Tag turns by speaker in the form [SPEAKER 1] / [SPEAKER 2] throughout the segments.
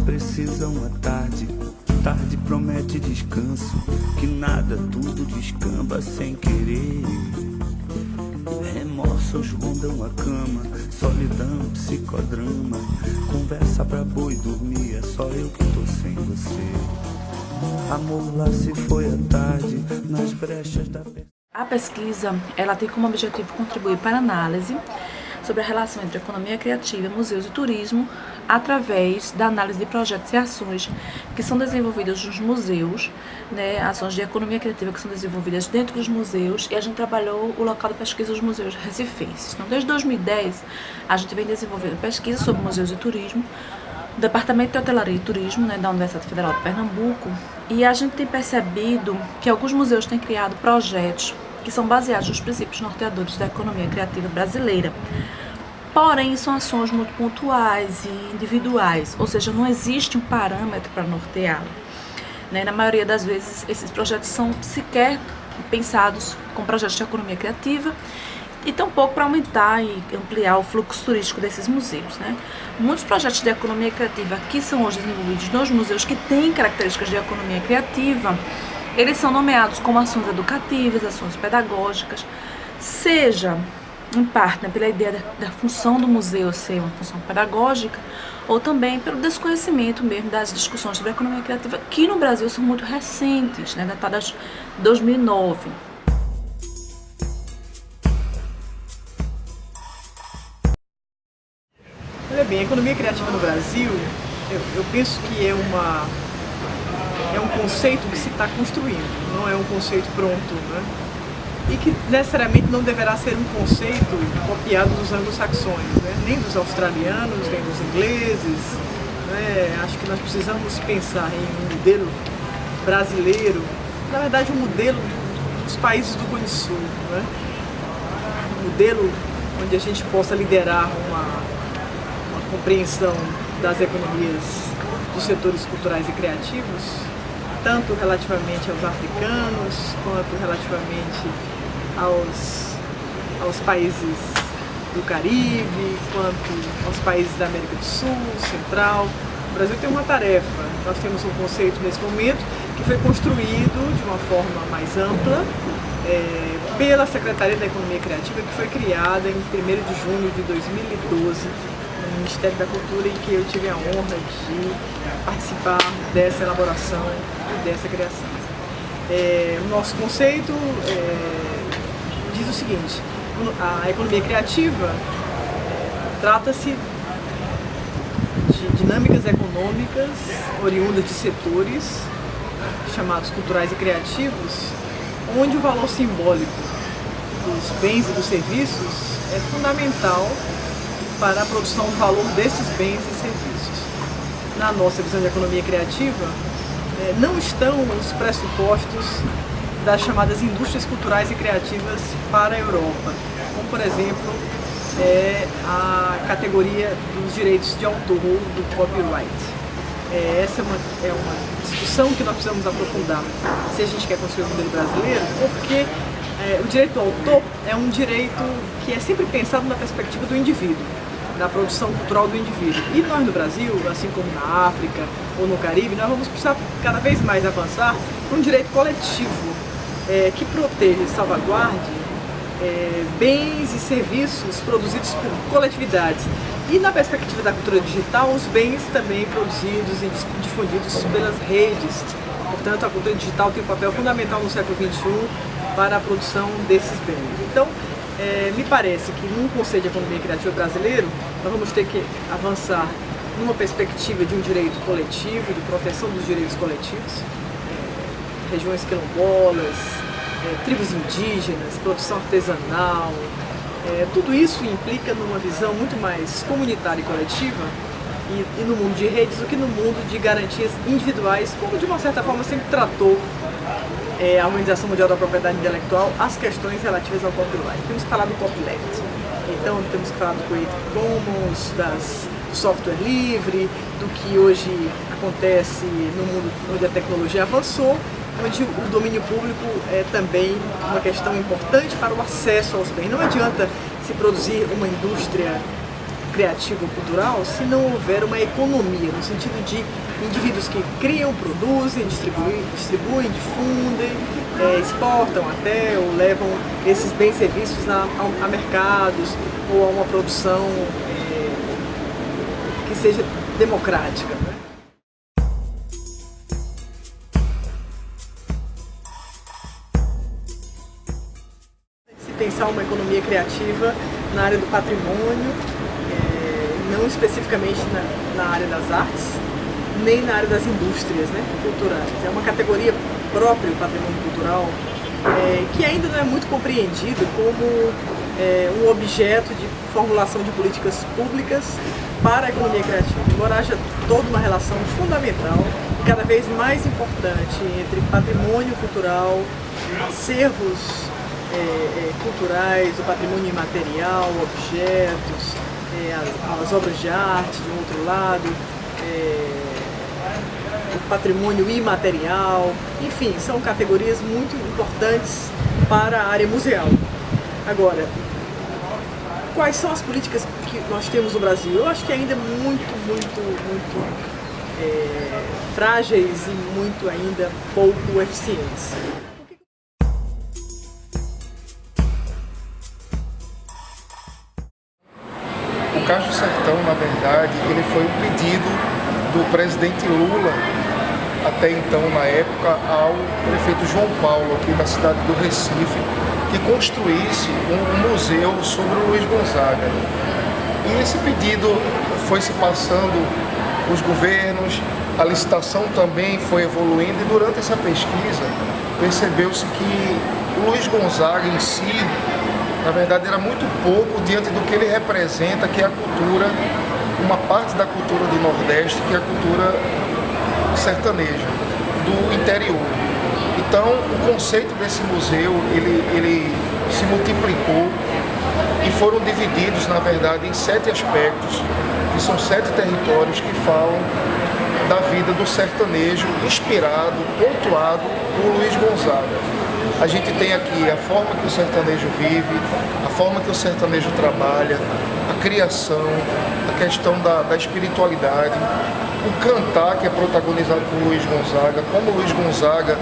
[SPEAKER 1] Precisa uma tarde, tarde promete descanso, que nada, tudo descamba sem querer. Remorsos rondam a cama, solidão, psicodrama, conversa pra boi dormir, é só eu que tô sem você. Amor, lá se foi a tarde, nas brechas da...
[SPEAKER 2] A pesquisa, ela tem como objetivo contribuir para a análise sobre a relação entre economia criativa, museus e turismo, através da análise de projetos e ações que são desenvolvidas nos museus, né, ações de economia criativa que são desenvolvidas dentro dos museus, e a gente trabalhou o local de pesquisa dos museus recifenses. Então, desde 2010, a gente vem desenvolvendo pesquisa sobre museus e turismo, o Departamento de Hotelaria e Turismo, né, da Universidade Federal de Pernambuco, e a gente tem percebido que alguns museus têm criado projetos que são baseados nos princípios norteadores da economia criativa brasileira. Porém, são ações muito pontuais e individuais, ou seja, não existe um parâmetro para norteá-lo, né? Na maioria das vezes, esses projetos são sequer pensados com projetos de economia criativa e tampouco para aumentar e ampliar o fluxo turístico desses museus, né? Muitos projetos de economia criativa que são hoje desenvolvidos nos museus que têm características de economia criativa, eles são nomeados como ações educativas, ações pedagógicas, seja em parte, né, pela ideia da função do museu ser uma função pedagógica, ou também pelo desconhecimento mesmo das discussões sobre a economia criativa, que no Brasil são muito recentes, né, datadas de 2009.
[SPEAKER 3] Olha bem, a economia criativa no Brasil, eu penso que é um conceito que se está construindo, não é um conceito pronto, né? E que necessariamente não deverá ser um conceito copiado dos anglo-saxões, né? Nem dos australianos, nem dos ingleses, né? Acho que nós precisamos pensar em um modelo brasileiro, na verdade um modelo dos países do Cone Sul, né? Um modelo onde a gente possa liderar uma compreensão das economias dos setores culturais e criativos, tanto relativamente aos africanos, quanto relativamente aos países do Caribe, quanto aos países da América do Sul, Central. O Brasil tem uma tarefa, nós temos um conceito nesse momento que foi construído de uma forma mais ampla pela Secretaria da Economia Criativa, que foi criada em 1º de junho de 2012, no Ministério da Cultura, em que eu tive a honra de participar dessa elaboração e dessa criação. O nosso conceito diz o seguinte: a economia criativa trata-se de dinâmicas econômicas oriundas de setores chamados culturais e criativos, onde o valor simbólico dos bens e dos serviços é fundamental para a produção do valor desses bens e serviços. Na nossa visão de economia criativa, não estão os pressupostos das chamadas indústrias culturais e criativas para a Europa, como, por exemplo, a categoria dos direitos de autor, do copyright. Essa é uma discussão que nós precisamos aprofundar se a gente quer construir um modelo brasileiro, porque o direito ao autor é um direito que é sempre pensado na perspectiva do indivíduo, da produção cultural do indivíduo. E nós no Brasil, assim como na África ou no Caribe, nós vamos precisar cada vez mais avançar para um direito coletivo que proteja e salvaguarde bens e serviços produzidos por coletividades. E na perspectiva da cultura digital, os bens também produzidos e difundidos pelas redes. Portanto, a cultura digital tem um papel fundamental no século XXI para a produção desses bens. Então, me parece que num conceito de economia criativa brasileiro, nós vamos ter que avançar numa perspectiva de um direito coletivo, de proteção dos direitos coletivos, regiões quilombolas, tribos indígenas, produção artesanal. Tudo isso implica numa visão muito mais comunitária e coletiva e no mundo de redes do que no mundo de garantias individuais, como de uma certa forma sempre tratou a Organização Mundial da Propriedade Intelectual as questões relativas ao copyright. Temos que falar do copyleft. então temos que falar do Creative Commons, do software livre, do que hoje acontece no mundo onde a tecnologia avançou, onde o domínio público é também uma questão importante para o acesso aos bens. Não adianta se produzir uma indústria criativa ou cultural se não houver uma economia, no sentido de indivíduos que criam, produzem, distribuem, difundem, exportam até, ou levam esses bens e serviços a mercados ou a uma produção que seja democrática. Né? Se pensar uma economia criativa na área do patrimônio, não especificamente na área das artes, nem na área das indústrias, né, culturais. É uma categoria própria, o patrimônio cultural, que ainda não é muito compreendido como um objeto de formulação de políticas públicas para a economia criativa. Embora haja toda uma relação fundamental e cada vez mais importante entre patrimônio cultural, acervos culturais, o patrimônio imaterial, objetos, as obras de arte, do outro lado, o patrimônio imaterial, enfim, são categorias muito importantes para a área museal. Agora, quais são as políticas que nós temos no Brasil? Eu acho que ainda muito frágeis e muito ainda pouco eficientes.
[SPEAKER 4] O Cais do Sertão, na verdade, ele foi um pedido do presidente Lula, até então, na época, ao prefeito João Paulo, aqui da cidade do Recife, que construísse um museu sobre o Luiz Gonzaga. E esse pedido foi se passando os governos, a licitação também foi evoluindo, e durante essa pesquisa percebeu-se que o Luiz Gonzaga em si, na verdade, era muito pouco diante do que ele representa, que é a cultura, uma parte da cultura do Nordeste, que é a cultura sertaneja, do interior. Então, o conceito desse museu, ele se multiplicou e foram divididos, na verdade, em 7 aspectos, que são 7 territórios que falam da vida do sertanejo, inspirado, pontuado por Luiz Gonzaga. A gente tem aqui a forma que o sertanejo vive, a forma que o sertanejo trabalha, a criação, a questão da espiritualidade, o cantar, que é protagonizado por Luiz Gonzaga, como Luiz Gonzaga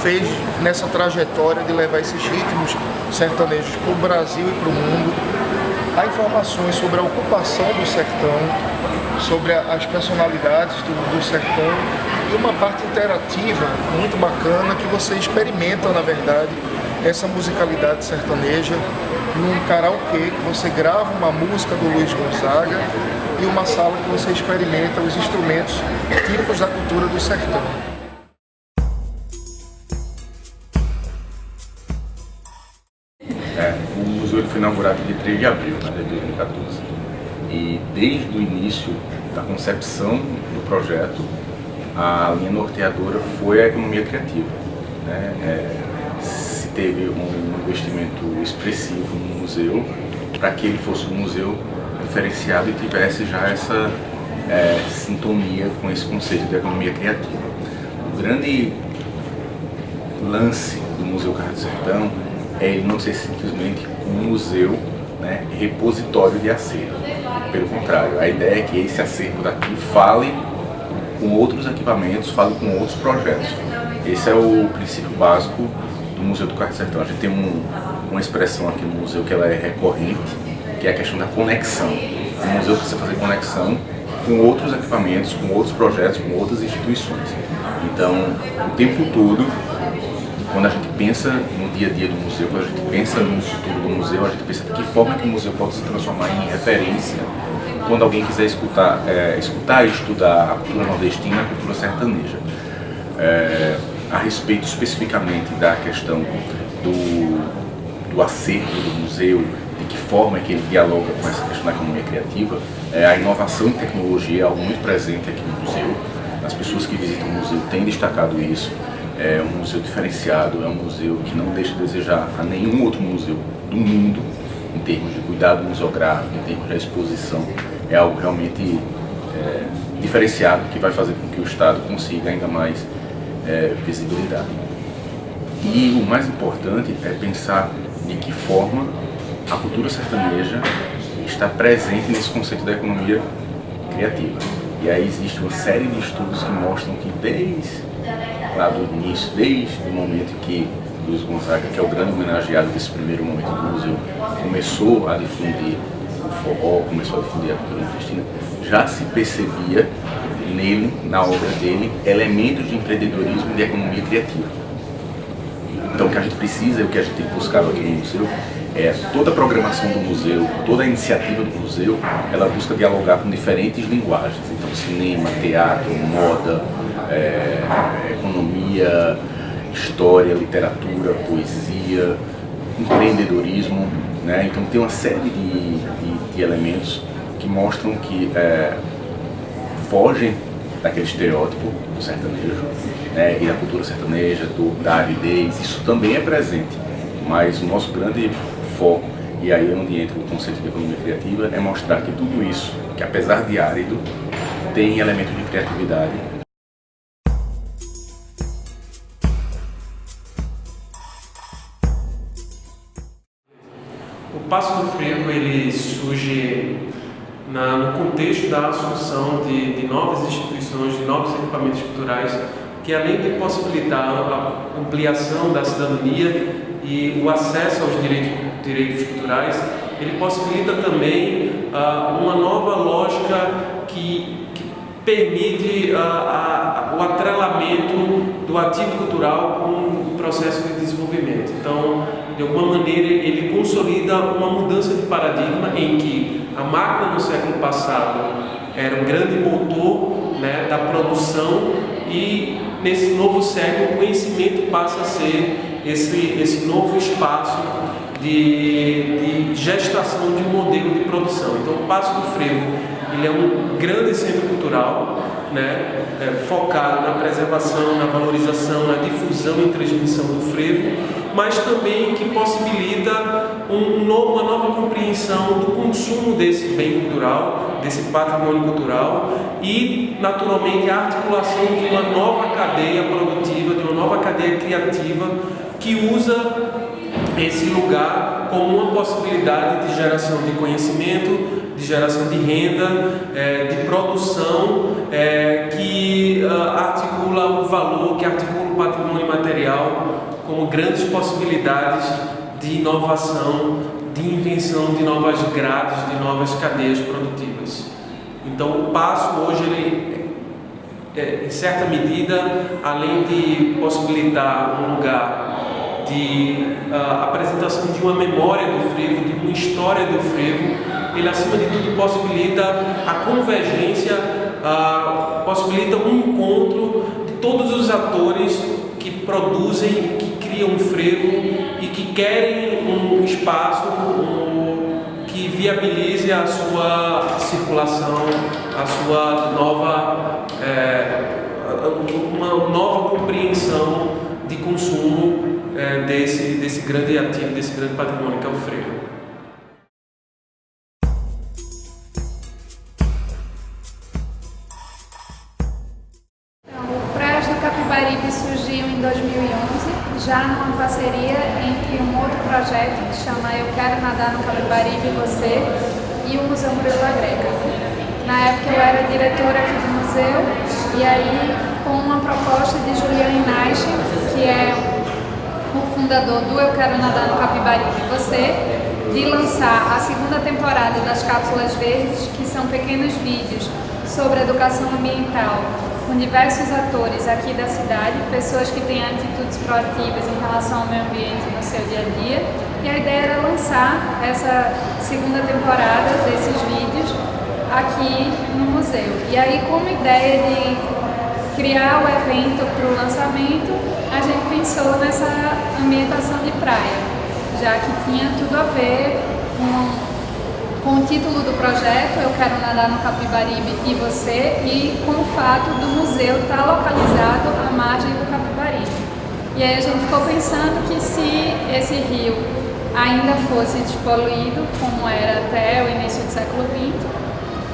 [SPEAKER 4] fez nessa trajetória de levar esses ritmos sertanejos para o Brasil e para o mundo. Há informações sobre a ocupação do sertão, sobre as personalidades do sertão, e uma parte interativa muito bacana que você experimenta, na verdade, essa musicalidade sertaneja num karaokê, que você grava uma música do Luiz Gonzaga, e uma sala que você experimenta os instrumentos típicos da cultura do sertão.
[SPEAKER 5] O museu foi inaugurado dia 3 de abril de 2014, e desde o início da concepção do projeto, a linha norteadora foi a economia criativa. Se teve um investimento expressivo no museu para que ele fosse um museu diferenciado e tivesse já essa sintonia com esse conceito de economia criativa. O grande lance do Museu Cais do Sertão é ele não ser simplesmente um museu, repositório de acervo. Pelo contrário, a ideia é que esse acervo daqui fale com outros equipamentos, fale com outros projetos. Esse é o princípio básico do Museu do Cais do Sertão. A gente tem uma expressão aqui no museu que ela é recorrente, que é a questão da conexão. O museu precisa fazer conexão com outros equipamentos, com outros projetos, com outras instituições. Então, o tempo todo, quando a gente pensa no dia a dia do museu, quando a gente pensa no futuro do museu, a gente pensa de que forma que o museu pode se transformar em referência quando alguém quiser escutar e estudar a cultura nordestina, a cultura sertaneja. A respeito especificamente da questão do acervo do museu, de que forma que ele dialoga com essa questão da economia criativa, a inovação e tecnologia é algo muito presente aqui no museu. As pessoas que visitam o museu têm destacado isso. É um museu diferenciado, é um museu que não deixa a desejar a nenhum outro museu do mundo. em termos de cuidado museográfico, em termos da exposição, é algo realmente diferenciado, que vai fazer com que o Estado consiga ainda mais visibilidade. E o mais importante é pensar de que forma a cultura sertaneja está presente nesse conceito da economia criativa. E aí existe uma série de estudos que mostram que desde lá do início, desde o momento que Luiz Gonzaga, que é o grande homenageado desse primeiro momento do museu, começou a difundir o forró, começou a difundir a cultura nordestina, já se percebia nele, na obra dele, elementos de empreendedorismo e de economia criativa. Então o que a gente precisa e o que a gente tem buscado aqui no museu é toda a programação do museu, toda a iniciativa do museu, ela busca dialogar com diferentes linguagens. Então cinema, teatro, moda, economia, história, literatura, poesia, empreendedorismo, né? Então tem uma série de elementos que mostram que fogem daquele estereótipo do sertanejo, né? E da cultura sertaneja, da aridez, isso também é presente, mas o nosso grande foco, e aí é onde entra o conceito de economia criativa, é mostrar que tudo isso, que apesar de árido, tem elementos de criatividade.
[SPEAKER 6] O Passo do Frevo ele surge no contexto da assunção de novas instituições, de novos equipamentos culturais, que além de possibilitar a ampliação da cidadania e o acesso aos direitos culturais, ele possibilita também uma nova lógica que permite o atrelamento do ativo cultural com o processo de desenvolvimento. Então, de alguma maneira, ele consolida uma mudança de paradigma em que a máquina no século passado era um grande motor, né, da produção, e nesse novo século o conhecimento passa a ser esse novo espaço de gestação de um modelo de produção. Então o Passo do Frevo ele é um grande centro cultural, né, focado na preservação, na valorização, na difusão e transmissão do frevo, mas também que possibilita uma nova compreensão do consumo desse bem cultural, desse patrimônio cultural e, naturalmente, a articulação de uma nova cadeia produtiva, de uma nova cadeia criativa que usa esse lugar como uma possibilidade de geração de conhecimento, de geração de renda, de produção, que articula o valor, que articula o patrimônio material como grandes possibilidades de inovação, de invenção de novas grades, de novas cadeias produtivas. Então o Passo hoje, ele, em certa medida, além de possibilitar um lugar de apresentação de uma memória do frevo, de uma história do frevo, ele acima de tudo possibilita a convergência, possibilita um encontro de todos os atores que produzem, que criam um frevo e que querem um espaço que viabilize a sua circulação, a sua uma nova compreensão de consumo desse grande ativo, desse grande patrimônio que é o frevo.
[SPEAKER 7] O Praias do Capibaribe surgiu em 2011, já numa parceria entre um outro projeto que chama Eu Quero Nadar no Capibaribe e Você e o Museu Murilo Agrega. Na época eu era diretora aqui do museu e aí com uma proposta de Juliane Naiche, que é o fundador do Eu Quero Nadar no Capibaribe e Você, de lançar a segunda temporada das Cápsulas Verdes, que são pequenos vídeos sobre educação ambiental, com diversos atores aqui da cidade, pessoas que têm atitudes proativas em relação ao meio ambiente no seu dia a dia. E a ideia era lançar essa segunda temporada desses vídeos aqui no museu. E aí, como ideia de criar o evento para o lançamento, a gente pensou nessa ambientação de praia, já que tinha tudo a ver com o título do projeto, Eu Quero Nadar no Capibaribe e Você, e com o fato do museu estar localizado à margem do Capibaribe. E aí a gente ficou pensando que se esse rio ainda fosse despoluído, como era até o início do século XX,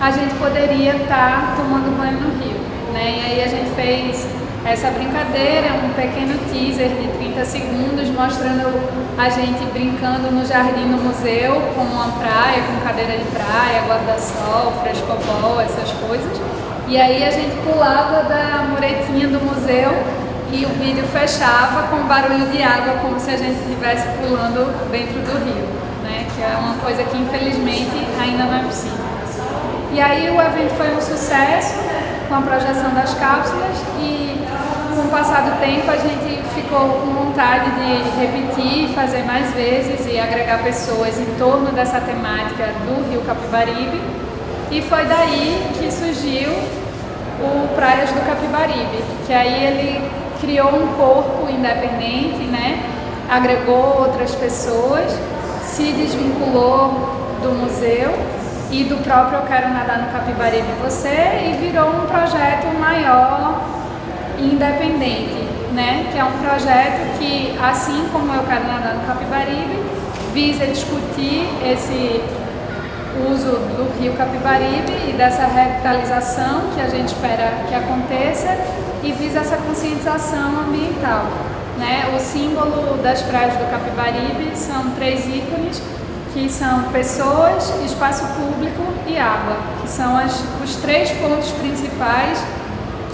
[SPEAKER 7] a gente poderia estar tomando banho no rio, né? E aí a gente fez essa brincadeira, um pequeno teaser de 30 segundos mostrando a gente brincando no jardim do museu com uma praia, com cadeira de praia, guarda-sol, frescobol, essas coisas. E aí a gente pulava da muretinha do museu e o vídeo fechava com barulho de água, como se a gente estivesse pulando dentro do rio, né? Que é uma coisa que infelizmente ainda não é possível. E aí o evento foi um sucesso com a projeção das cápsulas e com o passar do tempo a gente ficou com vontade de repetir, fazer mais vezes e agregar pessoas em torno dessa temática do Rio Capibaribe. E foi daí que surgiu o Praias do Capibaribe, que aí ele criou um corpo independente, né? Agregou outras pessoas, se desvinculou do museu e do próprio Eu Quero Nadar no Capibaribe Você e virou um projeto maior e independente, né? Que é um projeto que, assim como Eu Quero Nadar no Capibaribe, visa discutir esse uso do Rio Capibaribe e dessa revitalização que a gente espera que aconteça e visa essa conscientização ambiental, né? O símbolo das praias do Capibaribe são 3 ícones, que são pessoas, espaço público e água, que são os 3 pontos principais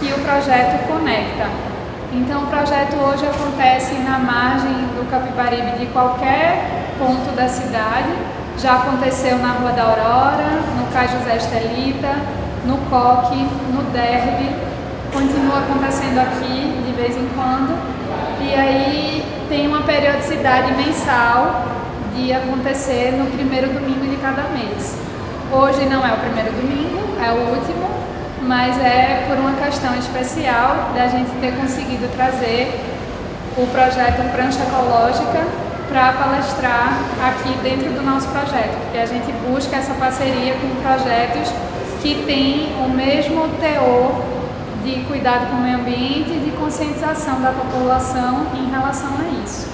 [SPEAKER 7] que o projeto conecta. Então o projeto hoje acontece na margem do Capibaribe de qualquer ponto da cidade. Já aconteceu na Rua da Aurora, no Cais José Estelita, no Coque, no Derby, continua acontecendo aqui de vez em quando. E aí tem uma periodicidade mensal de acontecer no primeiro domingo de cada mês. Hoje não é o primeiro domingo, é o último, mas é por uma questão especial da gente ter conseguido trazer o projeto Prancha Ecológica para palestrar aqui dentro do nosso projeto, porque a gente busca essa parceria com projetos que têm o mesmo teor de cuidado com o meio ambiente e de conscientização da população em relação a isso.